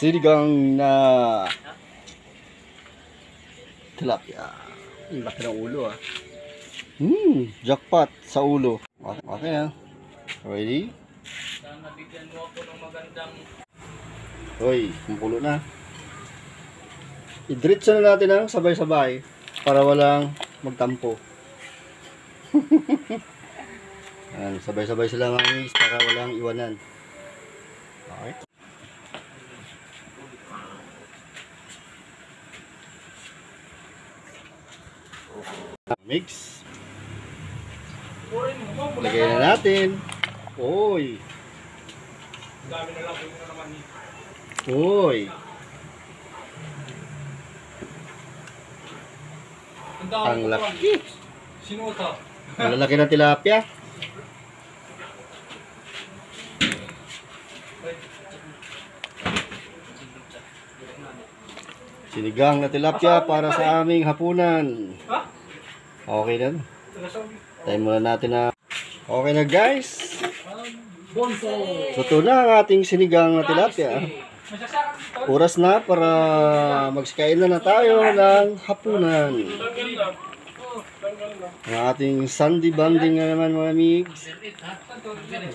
sinigang na tilapia. Ang laki ng ulo ah. Jackpot sa ulo. Okay na. Ready? Sana bigyan mo ako ng magandang... Hoy, kumukulo na. I-dritso na natin ang sabay-sabay para walang magtampo. Sabay-sabay sila mga mix para walang iwanan. Okay. Mix. Lagay na natin. Oy. Dami na lang, na naman. Oy. Ang laki. Sino ito? Ang lalaki ng tilapia. Sinigang na tilapia para sa aming hapunan. Okay na. Tayo muna natin na. Okay na guys. Luto na ang ating sinigang na tilapia. Oras na para magsikain na tayo ng hapunan. Ang ating Sunday bonding na naman mga migs.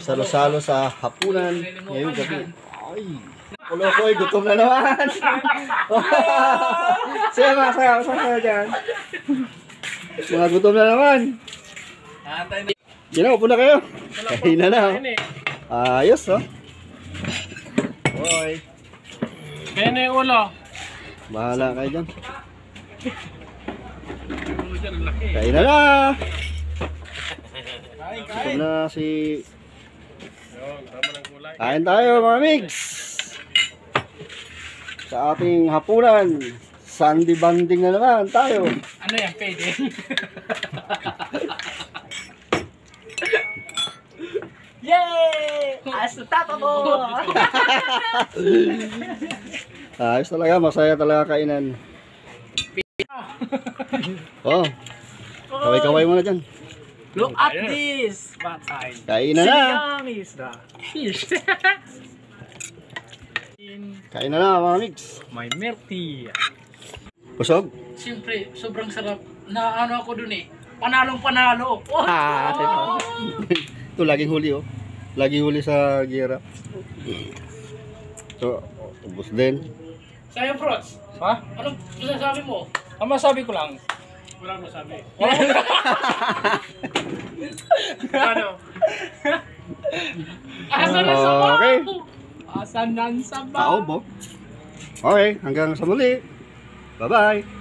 Salo-salo sa hapunan ngayong gabi. Ay, kulokoy, gutom na naman. Sige mga saya dyan. Mga gutom na naman. Upo na kayo. Kain na na. Ayos oh. Hoy. Bene ulo. Bahala kayo dyan. Kain na na. Gutom na si... Kain tayo mga migs. Sa ating hapunan. Sunday banding na naman tayo. Ano yan? Pwede? Yay! As the top of all! Ayos talaga. Masaya talaga kainan. Oh. Kaway-kaway muna dyan. Look at this! Batay. Kain na na. Sinigang is the fish. Kain na na mga migs. May milk tea. Busog? Siyempre, sobrang sarap. Naano ako dun eh. Panalong panalo. Oh! Ito laging huli oh. Laging huli sa gira. So, ubos din. Sa'yo, Frots. Ha? Anong masasabi mo? Ang masabi ko lang. Wala masabi. Ano? Asan ang sabaw? Okay. Asan ang sabaw? Tao bo. Okay, hanggang sa muli. Bye-bye.